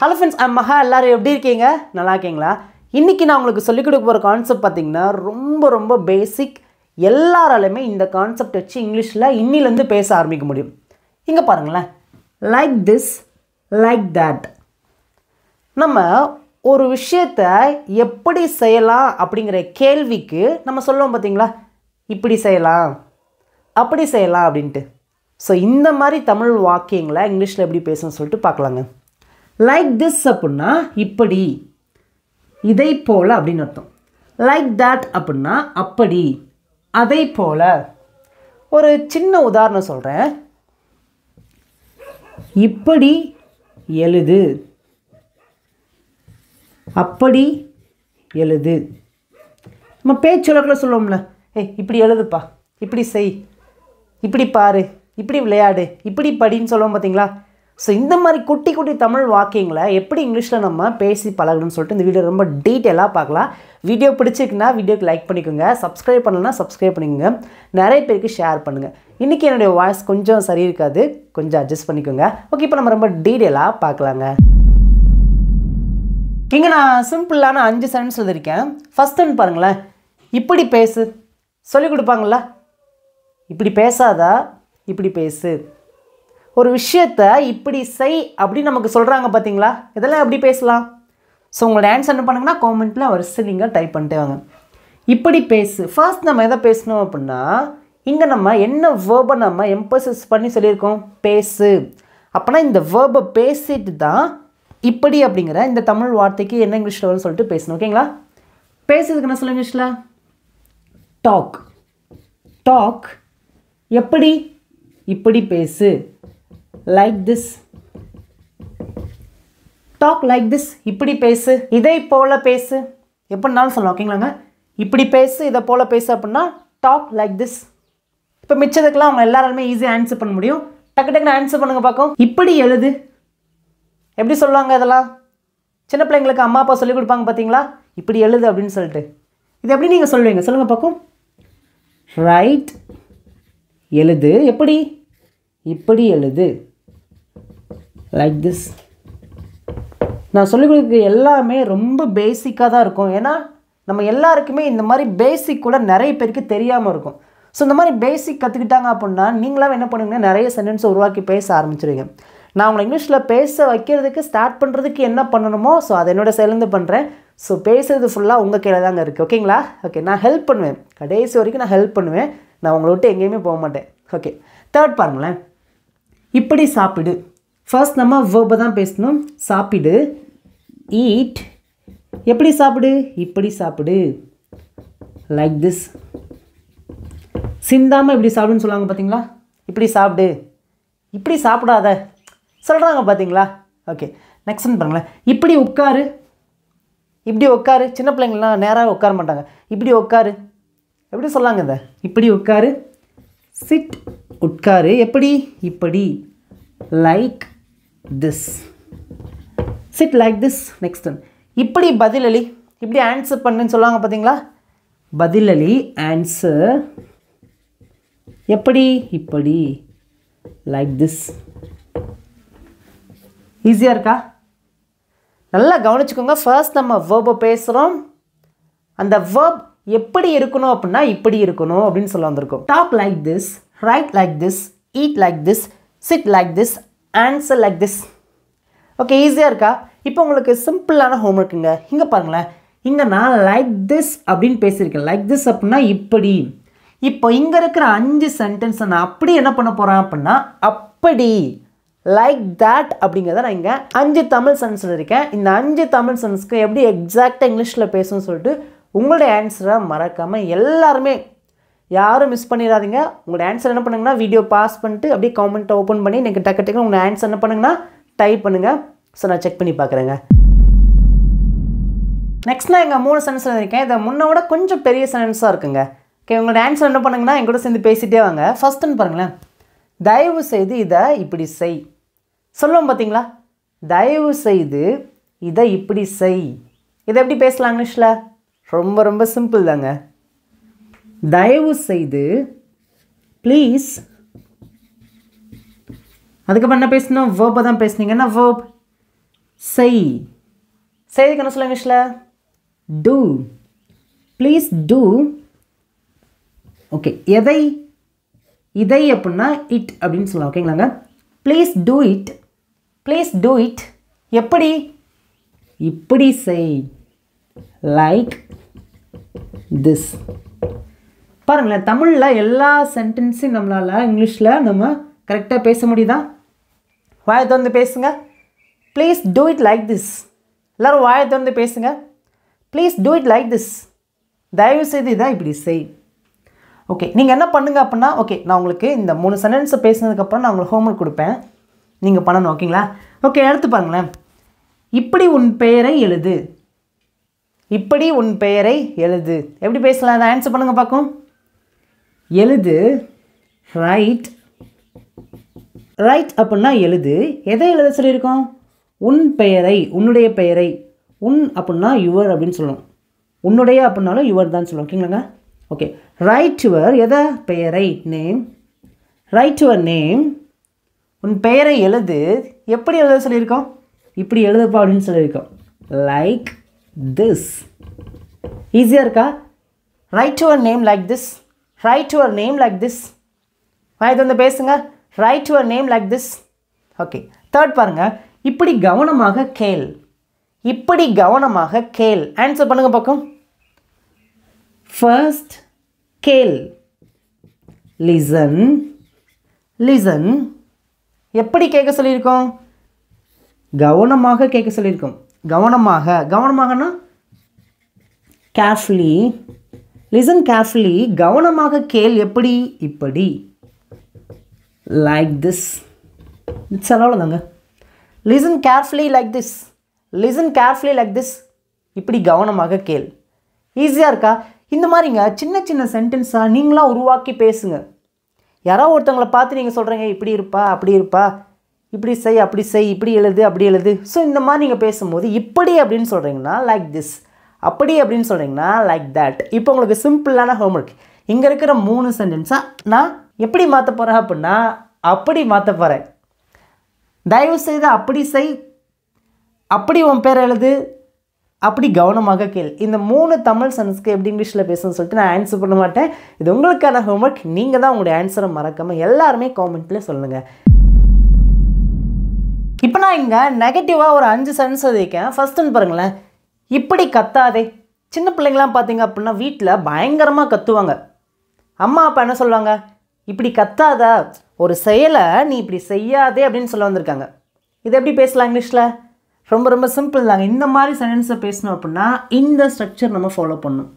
Hello friends, I'm Maha. எல்லாரும் எப்படி இருக்கீங்க? நல்லா இருக்கீங்களா? இன்னைக்கு நான் உங்களுக்கு சொல்லிக் கொடுக்க போற கான்செப்ட் பாத்தீங்கன்னா ரொம்ப பேசிக். எல்லாராலுமே இந்த கான்செப்ட் வச்சு இங்கிலீஷ்ல இன்னில இருந்து பேச ஆரம்பிக்க முடியும். இங்க பாருங்களேன். Like this, like that. நம்ம ஒரு விஷயத்தை எப்படி செய்யலாம் அப்படிங்கிற கேள்விக்கு நம்ம சொல்லுவோம் பாத்தீங்களா? இப்படி செய்யலாம், அப்படி செய்யலாம் அப்படின்ட்டு. ஸோ இந்த மாதிரி தமிழ் வாக்கியங்களை இங்கிலீஷில் எப்படி பேசணும்னு சொல்லிட்டு பார்க்கலாங்க. லைக் திஸ் அப்படின்னா இப்படி, இதை போல் அப்படின்னு அர்த்தம். லைக் தட் அப்படின்னா அப்படி, அதை போல். ஒரு சின்ன உதாரணம் சொல்கிறேன். இப்படி எழுது, அப்படி எழுது. நம்ம பேச்சுலக்கில் சொல்லுவோம்ல, இப்படி எழுதுப்பா, இப்படி செய், இப்படி பாரு, இப்படி விளையாடு, இப்படி படின்னு சொல்லுவோம் பார்த்தீங்களா? ஸோ இந்த மாதிரி குட்டி குட்டி தமிழ் வாக்கியங்களை எப்படி இங்கிலீஷில் நம்ம பேசி பழகணும்னு சொல்லிட்டு இந்த வீடியோ ரொம்ப டீட்டெயிலாக பார்க்கலாம். வீடியோ பிடிச்சிக்குன்னா வீடியோக்கு லைக் பண்ணிக்கோங்க, சப்ஸ்கிரைப் பண்ணலன்னா சப்ஸ்கிரைப் பண்ணிக்கோங்க, நிறைய பேருக்கு ஷேர் பண்ணுங்கள். இன்றைக்கி என்னுடைய வாய்ஸ் கொஞ்சம் சரி இருக்காது, கொஞ்சம் அட்ஜஸ்ட் பண்ணிக்கோங்க. ஓகே, இப்போ நம்ம ரொம்ப டீட்டெயிலாக பார்க்கலாங்க. இங்கே நான் சிம்பிளான 5 சென்டென்ஸ் எழுதியிருக்கேன். ஃபஸ்ட் ஒன்று பாருங்களேன். இப்படி பேசு சொல்லிக் கொடுப்பாங்களா? இப்படி பேசாதா, இப்படி பேசு. ஒரு விஷயத்தை இப்படி செய் அப்படின்னு நமக்கு சொல்கிறாங்க பார்த்தீங்களா? இதெல்லாம் எப்படி பேசலாம்? ஸோ உங்களோட ஆன்சர் என்ன பண்ணுங்கன்னா காமெண்ட்டில் வரிசை நீங்கள் டைப் பண்ணிட்டே வாங்க. இப்படி பேசு. ஃபர்ஸ்ட் நம்ம எதை பேசணும் அப்படின்னா, இங்கே நம்ம என்ன வேர்பை நம்ம எம்பசஸ் பண்ணி சொல்லியிருக்கோம்? பேசு. அப்போனா இந்த வேர்பை பேசிட்டு தான் இப்படி அப்படிங்கிற இந்த தமிழ் வார்த்தைக்கு என்ன இங்கிலீஷில் வரும்னு சொல்லிட்டு பேசணும். ஓகேங்களா? பேசுறதுக்கு என்ன சொல்ல இங்கிலீஷில்? டாக். டாக். எப்படி? இப்படி பேசு. Like this. Talk like this. இப்படி பேசு, இதை போல பேசு. எப்படினாலும் சொல்லலாம். ஓகேங்களாங்க? இப்படி பேசு, இதை போல பேசு அப்படின்னா டாக் லைக் திஸ். இப்போ மிச்சதுக்கெல்லாம் அவங்க எல்லாருமே ஈஸியாக ஆன்சர் பண்ண முடியும். டக்குன்னு ஆன்சர் பண்ணுங்க பார்க்கும். இப்படி எழுது. எப்படி சொல்லுவாங்க இதெல்லாம்? சின்ன பிள்ளைங்களுக்கு அம்மா அப்பா சொல்லிக் கொடுப்பாங்க பார்த்தீங்களா? இப்படி எழுது அப்படின்னு சொல்லிட்டு. இது எப்படி நீங்கள் சொல்லுவீங்க? சொல்லுங்கள் பார்க்கும். ரைட். எழுது. எப்படி? இப்படி எழுது. Like this. நான் சொல்லிக் கொடுக்க எல்லாமே ரொம்ப பேசிக்காக தான் இருக்கும். ஏன்னா நம்ம எல்லாருக்குமே இந்த மாதிரி பேசிக் கூட நிறைய பேருக்கு தெரியாமல் இருக்கும். ஸோ இந்த மாதிரி பேசிக் கற்றுக்கிட்டாங்க அப்படின்னா நீங்களாம் என்ன பண்ணுவீங்கன்னா நிறைய சென்டென்ஸை உருவாக்கி பேச ஆரம்பிச்சிருவீங்க. நான் உங்களை இங்கிலீஷில் பேச வைக்கிறதுக்கு ஸ்டார்ட் பண்ணுறதுக்கு என்ன பண்ணணுமோ ஸோ அதை என்னோட சேர்ந்து பண்ணுறேன். ஸோ பேசுறது ஃபுல்லாக உங்கள் கையில் தாங்க இருக்குது. ஓகேங்களா? ஓகே, நான் ஹெல்ப் பண்ணுவேன். கடைசி வரைக்கும் நான் ஹெல்ப் பண்ணுவேன். நான் உங்களை விட்டு எங்கேயுமே போக மாட்டேன். ஓகே, தேர்ட் பாருங்களேன். இப்படி சாப்பிடு. ஃபர்ஸ்ட் நம்ம வேர்பை தான் பேசணும். சாப்பிடு. ஈட். எப்படி சாப்பிடு? இப்படி சாப்பிடு. Like this. சிந்தாமல் இப்படி சாப்பிடுன்னு சொல்லுவாங்க பார்த்தீங்களா? இப்படி சாப்பிடு, இப்படி சாப்பிடாத சொல்கிறாங்க பார்த்தீங்களா? ஓகே, நெக்ஸ்ட் ஒன்று பாருங்களேன். இப்படி உட்காரு. இப்படி உட்காரு. சின்ன பிள்ளைங்களாம் நேராக உட்கார மாட்டாங்க. இப்படி உட்காரு. எப்படி சொல்லாங்க இதை? இப்படி உட்காரு. சிட். உட்காரு. எப்படி? இப்படி. Like this. Sit like this. Next one. இப்படி பதிலளி. இப்படி ஆன்சர் பண்ணுன்னு சொல்லுவாங்க பார்த்தீங்களா? பதிலளி. ஆன்சர். எப்படி? இப்படி. Like this. ஈஸியாக இருக்கா? நல்லா கவனிச்சுக்கோங்க. ஃபர்ஸ்ட் நம்ம வேர்பை பேசுகிறோம். அந்த வேர்ப் எப்படி இருக்கணும் அப்படின்னா இப்படி இருக்கணும் அப்படின்னு சொல்ல வந்திருக்கோம். Talk like this, right like this, eat like this, sit like this, answer like this. Okay, ஈஸியாக இருக்கா? இப்போ உங்களுக்கு சிம்பிளான ஹோம்ஒர்க்குங்க. இங்கே பாருங்களேன். இங்கே நான் லைக் திஸ் அப்படின்னு பேசியிருக்கேன். லைக் திஸ் அப்படின்னா இப்படி. இப்போ இங்கே இருக்கிற 5 சென்டென்ஸை நான் அப்படி என்ன பண்ண போகிறேன் அப்படின்னா அப்படி. லைக் தேட் அப்படிங்கிறத நான் இங்கே 5 தமிழ் சென்டென்ஸ் இருக்கேன். இந்த 5 தமிழ் சென்டென்ஸ்க்கு எப்படி எக்ஸாக்டாக இங்கிலீஷில் பேசணும்னு சொல்லிட்டு உங்களுடைய ஆன்சரை மறக்காமல் எல்லாருமே யாரும் மிஸ் பண்ணிடாதீங்க. உங்களோட ஆன்சர் என்ன பண்ணுங்கன்னா வீடியோ பாஸ் பண்ணிட்டு அப்படியே கமெண்ட்டை ஓப்பன் பண்ணி எனக்கு டக்கு உங்களோட ஆன்சர் என்ன பண்ணுங்கன்னா டைப் பண்ணுங்கள். ஸோ நான் செக் பண்ணி பார்க்குறேங்க. நெக்ஸ்ட் நான் இங்கே 3 சென்டென்ஸ் இருக்கேன். இதை முன்னோட கொஞ்சம் பெரிய சென்டென்ஸாக இருக்குங்க. ஓகே, உங்களோட ஆன்சர் என்ன பண்ணுங்கன்னா எங்கூட சேர்ந்து பேசிகிட்டே வாங்க. ஃபஸ்ட்டுன்னு பாருங்களேன். தயவு செய்து இதை இப்படி செய். சொல்லுவோம் பார்த்தீங்களா? தயவு செய்து இதை இப்படி செய். இதை எப்படி பேசலாம் இங்கிலீஷில்? ரொம்ப சிம்பிள் தாங்க. தயவு செய்து, ப்ளீஸ். அதுக்கப்புறம் என்ன பேசணும்? வேர்பை தான் பேசுனீங்க. என்ன வேர்ப்? செய். செய்திக்கு என்ன சொல்லுங்க இங்கிலீஷில்? டூ. Please do. ஓகே, எதை? இதை அப்படின்னா இட் அப்படின்னு சொல்லலாம். ஓகேங்களாங்க? Please do it. Please do it. எப்படி? இப்படி செய். Like this. பாருங்களேன், தமிழில் எல்லா சென்டென்ஸையும் நம்மளால் இங்கிலீஷில் நம்ம கரெக்டாக பேச முடியுதா? வாயை திறந்து பேசுங்க. Please do it like this. எல்லோரும் வாயை திறந்து பேசுங்க. Please do it like this. தயவு செய்து இதான் இப்படி செய். ஓகே, நீங்கள் என்ன பண்ணுங்க அப்படின்னா, ஓகே நான் உங்களுக்கு இந்த 3 சென்டென்ஸை பேசினதுக்கப்புறம் நான் உங்களுக்கு ஹோம்ஒர்க் கொடுப்பேன், நீங்கள் பண்ணணும். ஓகேங்களா? ஓகே, எடுத்து பாருங்களேன். இப்படி உன் பெயரை எழுது. இப்படி உன் பெயரை எழுது. எப்படி பேசலாம்? அதை ஆன்சர் பண்ணுங்க பார்க்கும். எழுது. ரைட். ரைட் அப்படின்னா எழுது. எதை எழுத சொல்லியிருக்கோம்? உன் பெயரை, உன்னுடைய பெயரை. உன் அப்படின்னா யுவர் அப்படின்னு சொல்லணும். உன்னுடைய அப்படின்னாலும் யுவர் தான் சொல்லணும். ஓகேங்களாங்க? Okay, right your. எதை? பெயரை, நேம். Right your name. உன் பெயரை எழுது. எப்படி எழுத சொல்லியிருக்கோம்? இப்படி எழுதுப்பா அப்படின்னு சொல்லியிருக்கோம். Like this. ஈஸியாக இருக்கா? Right your name like this. Right your name like this. வாய்த்து வந்து பேசுங்க. Right your name like this. Okay, third பாருங்கள். இப்படி கவனமாக கேள். இப்படி கவனமாக கேள். ஆன்சர் பண்ணுங்க பக்கம். ஃபர்ஸ்ட் கேள். லிசன். லிசன். எப்படி கேட்க சொல்லியிருக்கோம்? கவனமாக கேட்க சொல்லியிருக்கோம். கவனமாக. கவனமாகனா கேர்ஃபுல்லி. Listen carefully. கவனமாக கேள். எப்படி? இப்படி. Like this. இட்ஸ் அவ்வளோதாங்க. Listen carefully like this. Listen carefully like this. இப்படி கவனமாக கேள். ஈஸியாக இருக்கா? இந்த மாதிரிங்க சின்ன சின்ன சென்டென்ஸாக நீங்களாம் உருவாக்கி பேசுங்க. யாரோ ஒருத்தவங்களை பார்த்து நீங்கள் சொல்கிறீங்க, இப்படி இருப்பா, அப்படி இருப்பா, இப்படி செய், அப்படி செய், இப்படி எழுது, அப்படி எழுது. ஸோ இந்த மாதிரி நீங்கள் பேசும்போது இப்படி அப்படின்னு சொல்கிறீங்கன்னா லைக் திஸ், அப்படி அப்படின்னு சொல்கிறீங்கன்னா லைக் தட். இப்போ உங்களுக்கு சிம்பிளான ஹோம்ஒர்க். இங்கே இருக்கிற 3 சென்டென்ஸாக நான் எப்படி மாற்ற போகிறேன் அப்படின்னா அப்படி மாற்ற போகிறேன். தயவு செய்து அப்படி செய், அப்படி உன் பேர் எழுது, அப்படி கவனமாக கேள். இந்த 3 தமிழ் சென்டென்ஸ்க்கு எப்படி இங்கிலீஷில் பேசணும்னு சொல்லிட்டு நான் ஆன்சர் பண்ண மாட்டேன். இது உங்களுக்கான ஹோம்ஒர்க். நீங்கள் தான் உங்களுடைய ஆன்சரை மறக்காமல் எல்லாருமே காமெண்ட்டில் சொல்லுங்கள். இப்போ நான் இங்கே நெகட்டிவாக ஒரு 5 சென்டென்ஸ் எழுதியிருக்கேன். ஃபஸ்ட்டுன்னு பாருங்களேன். இப்படி கத்தாதே. சின்ன பிள்ளைங்களாம் பார்த்தீங்க அப்படின்னா வீட்டில் பயங்கரமாக கத்துவாங்க. அம்மா அப்பா என்ன சொல்லுவாங்க? இப்படி கத்தாத, ஒரு செயலை நீ இப்படி செய்யாதே அப்படின்னு சொல்ல வந்திருக்காங்க. இது எப்படி பேசலாம் இங்கிலீஷில்? ரொம்ப ரொம்ப சிம்பிள் தாங்க. இந்த மாதிரி சென்டென்ஸை பேசணும் அப்படின்னா இந்த ஸ்ட்ரக்சர் நம்ம ஃபாலோ பண்ணணும்.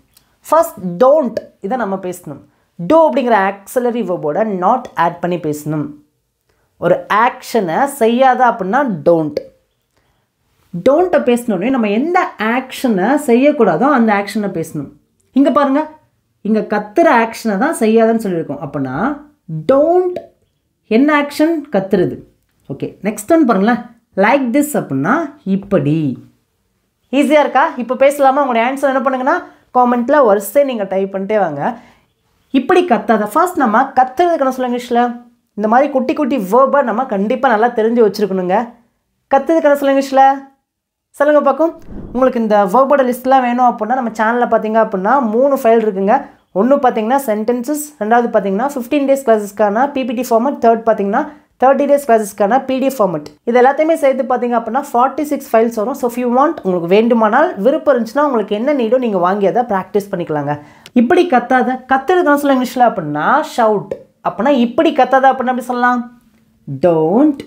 ஃபர்ஸ்ட் டோன்ட், இதை நம்ம பேசணும். டோ அப்படிங்கிற ஆக்ஸிலரி வெர்போட நாட் ஆட் பண்ணி பேசணும். ஒரு ஆக்ஷனை செய்யாத அப்படின்னா டோன்ட். டோன்ட்டை பேசணுன்னே நம்ம எந்த ஆக்ஷனை செய்யக்கூடாதோ அந்த ஆக்ஷனை பேசணும். இங்கே பாருங்கள், இங்கே கத்துற ஆக்ஷனை தான் செய்யாதன்னு சொல்லியிருக்கோம். அப்படின்னா டோன்ட் என்ன ஆக்ஷன்? கத்துறது. ஓகே, நெக்ஸ்ட் ஒன் பாருங்களேன். லைக் திஸ் அப்படின்னா இப்படி. ஈஸியாக இருக்கா? இப்போ பேசலாமா? உங்களுடைய ஆன்சர் என்ன பண்ணுங்கன்னா காமெண்ட்டில் வரிசை நீங்கள் டைப் பண்ணிட்டே வாங்க. இப்படி கத்தாத. ஃபர்ஸ்ட் நம்ம கத்துறதுக்கு என்ன சொல்லுங்க இங்கிலீஷில்? இந்த மாதிரி குட்டி குட்டி வேர்பை நம்ம கண்டிப்பாக நல்லா தெரிஞ்சு வச்சுருக்கணுங்க. கத்துறதுக்கு என்ன சொல்லுங்க இங்கிலீஷில்? சொல்லுங்கள் பார்க்கும். உங்களுக்கு இந்த வேர்போட லிஸ்ட்லாம் வேணும் அப்படின்னா நம்ம சேனலில் பார்த்தீங்க அப்படின்னா 3 ஃபைல் இருக்குங்க. ஒன்று பார்த்தீங்கன்னா சென்டென்சஸ், ரெண்டாவது பார்த்தீங்கன்னா 15 days கிளாஸஸ்க்கான பிபிடி ஃபார்மட், தேர்ட் பார்த்தீங்கன்னா 30 days கிளாஸஸ்க்கான பிடிஎஃப் ஃபார்மட். இது எல்லாத்தையுமே சேர்த்து பார்த்தீங்க அப்படின்னா 46 ஃபைல்ஸ் வரும். ஸோ இஃப் யூ வாண்ட், உங்களுக்கு வேண்டுமானால் விருப்பம் இருந்துச்சுன்னா உங்களுக்கு என்ன நீடோ நீங்கள் வாங்கி அதை ப்ராக்டிஸ் பண்ணிக்கலாங்க. இப்படி கத்தாத. கத்துறது என்ன சொல்ல இங்கிலீஷில் அப்படின்னா ஷவுட். அப்படின்னா இப்படி கத்தாத அப்படின்னா அப்படி சொல்லலாம் டோன்ட்.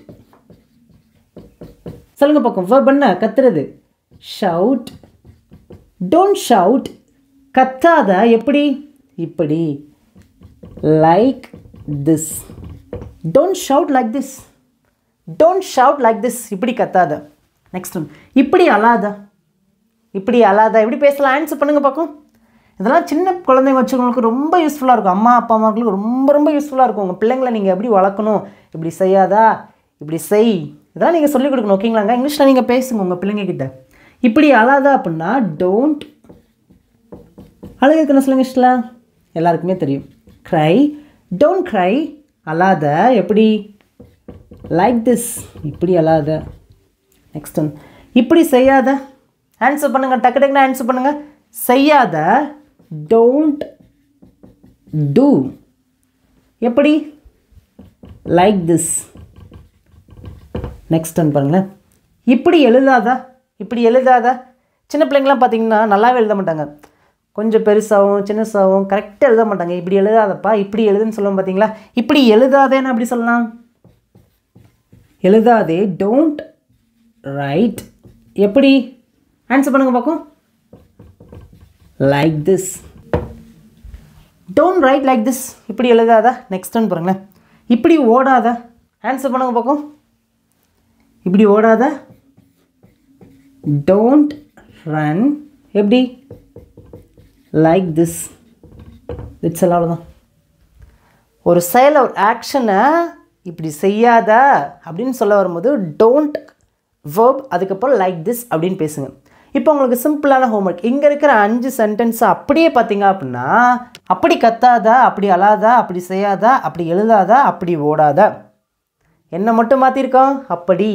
சொல்லுங்க பக்கம். வேர்ப் என்ன? கத்துறது. ஷவுட். Don't shout. கத்தாத. எப்படி? இப்படி. Like this. Don't shout like this. Don't shout like this. இப்படி கத்தாத. Next one. இப்படி அழாத. இப்படி அழாத. எப்படி பேசலாம்? ஆன்சர் பண்ணுங்க பார்க்கும். இதெல்லாம் சின்ன குழந்தைங்க வச்சுக்கவங்களுக்கு ரொம்ப யூஸ்ஃபுல்லாக இருக்கும். அம்மா அப்பா அம்மாவுக்கு ரொம்ப ரொம்ப யூஸ்ஃபுல்லாக இருக்கும். உங்கள் பிள்ளைங்களை நீங்கள் எப்படி வளர்க்கணும், இப்படி செய்யாதா, இப்படி செய், இதெல்லாம் நீங்கள் சொல்லிக் கொடுக்கணும். ஓகேங்களாங்க? இங்கிலீஷில் நீங்கள் பேசுங்க உங்கள் பிள்ளைங்கக்கிட்ட. இப்படி அழாதா அப்படின்னா டோன்ட். அழுகிறதுக்கு என்ன சொல்லுங்க இங்கிலீஷில்? எல்லாருக்குமே தெரியும். க்ரை. Don't cry. அழாத. எப்படி? Like this. இப்படி அழாத. Next one. இப்படி செய்யாத, ஆன்சர் பண்ணுங்கள், டக்கு டக்குன்னு ஆன்சர் பண்ணுங்கள். செய்யாத, டோன்ட் டூ. எப்படி? Like this. நெக்ஸ்ட் ஒன் பாருங்களேன். இப்படி எழுதாதா, இப்படி எழுதாதா. சின்ன பிள்ளைங்களாம் பார்த்தீங்கன்னா நல்லாவே எழுத மாட்டாங்க, கொஞ்சம் பெருசாகவும் சின்னசாகவும் கரெக்டாக எழுத மாட்டாங்க. இப்படி எழுதாதப்பா, இப்படி எழுதுன்னு சொல்லுவோம் பார்த்தீங்களா. இப்படி எழுதாதேன்னு அப்படி சொல்லலாம். எழுதாதே, டோன்ட் ரைட். எப்படி? ஆன்சர் பண்ணுங்க பார்க்கும். Like this. Don't write like this. இப்படி எழுதாதா. நெக்ஸ்ட் ஒன் பாருங்களேன். இப்படி ஓடாத, ஆன்சர் பண்ணுங்க பார்க்கும். இப்படி ஓடாத, டோன்ட் ரன். எப்படி? Like this. இட்ஸ் அவ்வளோதான். ஒரு செயலை, ஒரு ஆக்ஷனை இப்படி செய்யாத அப்படின்னு சொல்ல வரும்போது டோன்ட் வேர்ப், அதுக்கப்புறம் லைக் திஸ் அப்படின்னு பேசுங்க. இப்போ உங்களுக்கு சிம்பிளான ஹோம்ஒர்க். இங்கே இருக்கிற 5 சென்டென்ஸை அப்படியே பார்த்தீங்க அப்படின்னா, அப்படி கத்தாதா, அப்படி அழாதா, அப்படி செய்யாதா, அப்படி எழுதாதா, அப்படி ஓடாதா. என்ன மட்டும் மாற்றிருக்கோம்? அப்படி.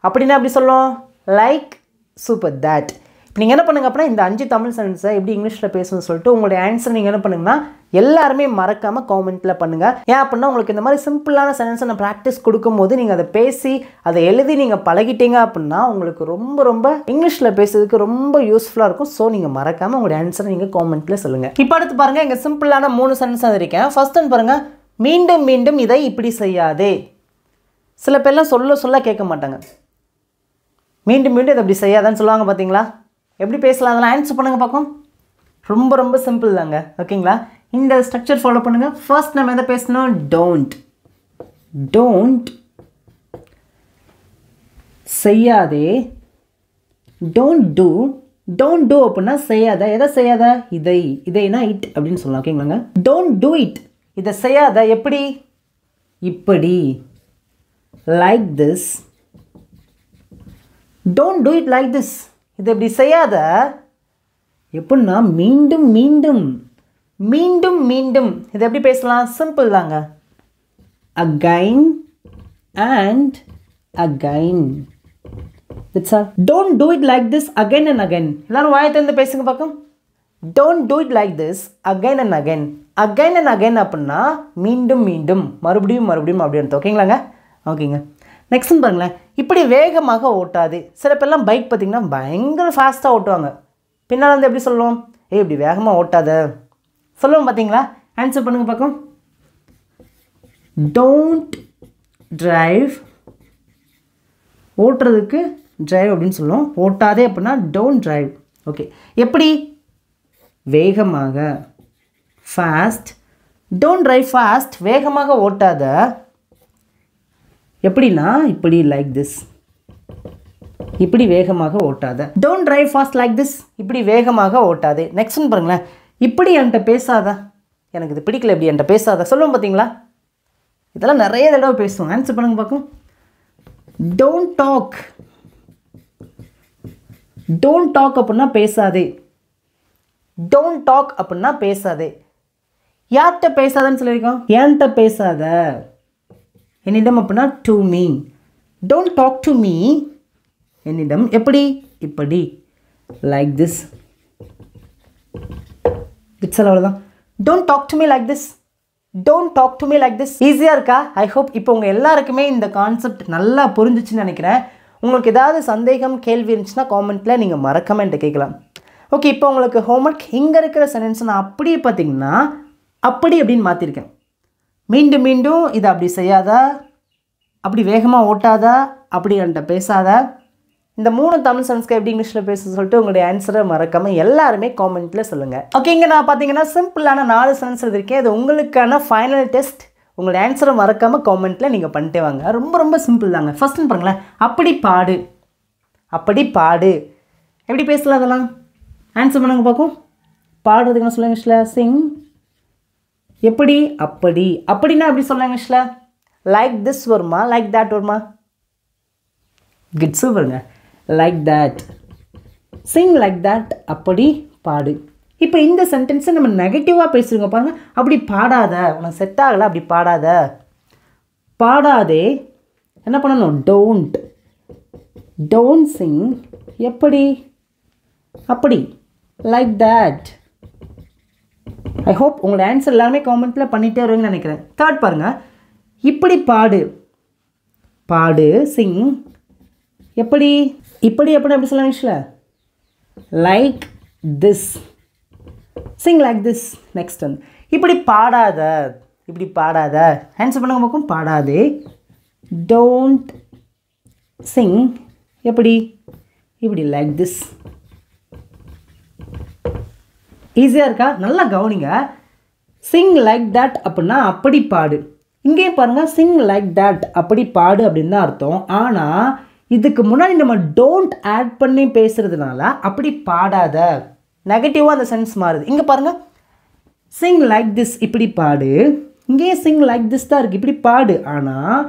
அப்படின்னா அப்படி சொல்லுவோம், லைக், சூப்பர், தேட். இப்போ நீங்கள் என்ன பண்ணுங்க அப்படின்னா, இந்த 5 தமிழ் சென்டென்ஸை எப்படி இங்கிலீஷில் பேசணும்னு சொல்லிட்டு உங்களுடைய ஆன்சர் நீங்கள் என்ன பண்ணுங்கன்னா எல்லாருமே மறக்காமல் காமெண்ட்டில் பண்ணுங்கள். ஏன் அப்படின்னா உங்களுக்கு இந்த மாதிரி சிம்பிளான சென்டென்ஸை நான் ப்ராக்டிஸ் கொடுக்கும்போது நீங்கள் அதை பேசி அதை எழுதி நீங்கள் பழகிட்டீங்க அப்படின்னா உங்களுக்கு ரொம்ப ரொம்ப இங்கிலீஷில் பேசுறதுக்கு ரொம்ப யூஸ்ஃபுல்லாக இருக்கும். ஸோ நீங்கள் மறக்காமல் உங்களுடைய ஆன்சரை நீங்கள் காமெண்ட்டில் சொல்லுங்கள். இப்போ அடுத்து பாருங்கள், இங்கே சிம்பிளான 3 சென்டென்ஸ் இருக்கேன். ஃபர்ஸ்ட் ஒன் பாருங்கள், மீண்டும் மீண்டும் இதை இப்படி செய்யாதே. சில பேர்லாம் சொல்ல கேட்க மாட்டாங்க, மீண்டும் மீண்டும் இதை இப்படி செய்யாதான்னு சொல்லுவாங்க பார்த்தீங்களா. எப்படி பேசலாம், அதெல்லாம் ஆன்சர் பண்ணுங்கள் பார்க்கும். ரொம்ப ரொம்ப சிம்பிள் தாங்க, ஓகேங்களா. இந்த ஸ்ட்ரக்சர் ஃபாலோ பண்ணுங்கள். ஃபர்ஸ்ட் நம்ம எதை பேசணும்? டோன்ட். டோன்ட் செய்யாதே. Don't do. டோன்ட் டூ அப்படின்னா செய்யாத. எதை செய்யாத? இதை. இதைனா இட் அப்படின்னு சொல்லலாம், ஓகேங்களாங்க. Don't do it. இதை செய்யாத. எப்படி? இப்படி. Like this. Don't do it like this. இதை இப்படி செய்யாத. எப்படின்னா மீண்டும் மீண்டும், மீண்டும் மீண்டும். இதை எப்படி பேசலாம்? சிம்பிள் தாங்க. Again and again. It's all. Don't do it like this again and again. எல்லாரும் வாயை திறந்து பேசுங்க பார்க்கும். Don't do it like this again and again. Again and again அப்படின்னா மீண்டும் மீண்டும், மறுபடியும் மறுபடியும் அப்படி அர்த்தம், ஓகேங்களாங்க. ஓகேங்க. நெக்ஸ்ட் பாருங்களேன், இப்படி வேகமாக ஓட்டாது. சில பேர்லாம் பைக் பார்த்திங்கன்னா பயங்கர ஃபாஸ்ட்டாக ஓட்டுவாங்க. பின்னால் வந்து எப்படி சொல்லுவோம்? இப்படி வேகமாக ஓட்டாத சொல்லுவோம் பார்த்தீங்களா. ஆன்சர் பண்ணுங்கள் பார்க்கும். Don't drive. ஓட்டுறதுக்கு டிரைவ் அப்படின்னு சொல்லுவோம். ஓட்டாதே அப்படின்னா டோன்ட் டிரைவ். ஓகே. எப்படி? வேகமாக, ஃபாஸ்ட். Don't drive fast. வேகமாக ஓட்டாத. எப்படின்னா இப்படி, லைக் திஸ். இப்படி வேகமாக ஓட்டாத. Don't drive fast like this. இப்படி வேகமாக ஓட்டாதே. நெக்ஸ்ட் பாருங்களேன், இப்படி என்கிட்ட பேசாத. எனக்கு இது பிடிக்கல, இப்படி என்கிட்ட பேசாத சொல்லுவோம் பார்த்தீங்களா. இதெல்லாம் நிறைய தடவை பேசுவோம். ஆன்சர் பண்ணுங்க பார்க்கும். Don't talk. டோன்ட் டாக் அப்படின்னா பேசாதே. டோன்ட் டாக் அப்படின்னா பேசாதே. யார்கிட்ட பேசாதன்னு சொல்லியிருக்கோம்? என்கிட்ட பேசாத. என்னிடம் அப்படின்னா to me. Don't talk to me. என்னிடம். எப்படி? இப்படி. Like this. இட்ஸ் அவ்வளோதான். Don't talk to me like this. Don't talk to me like this. ஈஸியாக இருக்கா? ஐ ஹோப் இப்போ உங்கள் எல்லாருக்குமே இந்த கான்செப்ட் நல்லா புரிஞ்சிச்சுன்னு நினைக்கிறேன். உங்களுக்கு ஏதாவது சந்தேகம், கேள்வி இருந்துச்சுன்னா காமெண்ட்டில் நீங்கள் மறக்காம என்கிட்ட கேட்கலாம். ஓகே. இப்போ உங்களுக்கு ஹோம்ஒர்க். இங்கே இருக்கிற சென்டென்ஸ் நான் அப்படியே பார்த்தீங்கன்னா அப்படி அப்படின்னு மாற்றிருக்கேன். மீண்டும் மீண்டும் இதை அப்படி செய்யாதா, அப்படி வேகமாக ஓட்டாதா, அப்படி என்கிட்ட பேசாதா. இந்த 3 தமிழ் சென்டென்ஸ்க்கு எப்படி இங்கிலீஷில் பேச சொல்லிட்டு உங்களுடைய ஆன்சரை மறக்காமல் எல்லாருமே காமெண்ட்டில் சொல்லுங்கள். ஓகேங்க. நான் பார்த்தீங்கன்னா சிம்பிளான 4 சென்டென்ஸ் எழுதிருக்கேன். இது உங்களுக்கான ஃபைனல் டெஸ்ட். உங்களுடைய ஆன்சரை மறக்காமல் காமெண்ட்டில் நீங்கள் பண்ணிட்டே வாங்க. ரொம்ப ரொம்ப சிம்பிள் தாங்க. ஃபர்ஸ்ட்னு பாருங்களேன், அப்படி பாடு. அப்படி பாடு. எப்படி பேசலாம் அதெல்லாம்? ஆன்சர் பண்ணுங்க பார்க்கும். பாடுறதுக்கு என்ன சொல்லுங்க இங்கிலீஷில்? சிங். எப்படி? அப்படி. அப்படின்னா எப்படி சொல்லுங்க இங்கிலீஷில்? லைக் திஸ் வருமா, லைக் தேட் வருமா? குட், சூப்பருங்க. Like that. Singh like that. அப்படி பாடு. இப்போ இந்த சென்டென்ஸை நம்ம நெகட்டிவாக பேசுகிறோங்க பாருங்கள். அப்படி பாடாத, உனக்கு செட் ஆகலை, அப்படி பாடாத. பாடாதே. என்ன பண்ணணும்? டோன்ட். டோன்ட் சிங் எப்படி அப்படி லைக் தட். ஐ ஹோப் உங்களோட ஆன்சர் எல்லாருமே காமெண்ட்டில் பண்ணிகிட்டே வருவீங்கன்னு நினைக்கிறேன். தேர்ட் பாருங்கள், இப்படி பாடு. பாடு சிங் எப்படி இப்படி எப்படி சொல்லலாம் இங்கிலீஷில்? Like this. Singh like this. Next வந்து இப்படி பாடாத. இப்படி பாடாத. ஆன்சர் பண்ணுங்க பார்க்கும். பாடாதே. டோன்ட் சிங் எப்படி இப்படி லைக் திஸ். ஈஸியாக இருக்கா? நல்லா கவனிங்க. சிங் லைக் தட் அப்படின்னா அப்படி பாடு. இங்கேயும் பாருங்கள், சிங் லைக் தட் அப்படி பாடு அப்படின்னு தான் அர்த்தம். ஆனால் இதுக்கு முன்னாடி நம்ம டோன்ட் ஆட் பண்ணி பேசுகிறதுனால அப்படி பாடாத நெகட்டிவாக அந்த சென்ஸ் மாறுது. இங்கே பாருங்கள், சிங் லைக் திஸ் இப்படி பாடு. இங்கேயும் சிங் லைக் திஸ் தான் இருக்குது, இப்படி பாடு. ஆனால்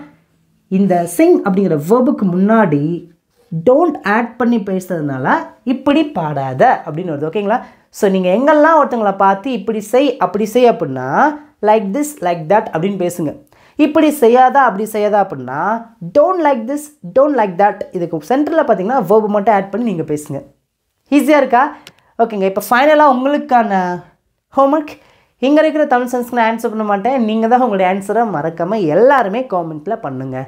இந்த சிங் அப்படிங்கிற வேர்புக்கு முன்னாடி டோன்ட் ஆட் பண்ணி பேசுறதுனால இப்படி பாடாத அப்படின்னு வருது. ஓகேங்களா? ஸோ நீங்கள் எங்கெல்லாம் ஒருத்தங்களை பார்த்து இப்படி செய் அப்படி செய் அப்படின்னா லைக் திஸ் லைக் தட் அப்படின்னு பேசுங்க. இப்படி செய்யாதா அப்படி செய்யாதா அப்படின்னா don't like this don't like that. இதுக்கு சென்டரில் பார்த்தீங்கன்னா வேர்பு மட்டும் ஆட் பண்ணி நீங்கள் பேசுங்க. ஈஸியாக இருக்கா? ஓகேங்க. இப்போ ஃபைனலாக உங்களுக்கான ஹோம்ஒர்க். இங்கே இருக்கிற தமிழ் சென்ஸ்க்கு நான் ஆன்சர் பண்ண மாட்டேன். நீங்கள் தான் உங்களுடைய ஆன்சரை மறக்காமல் எல்லாருமே காமெண்ட்டில் பண்ணுங்கள்.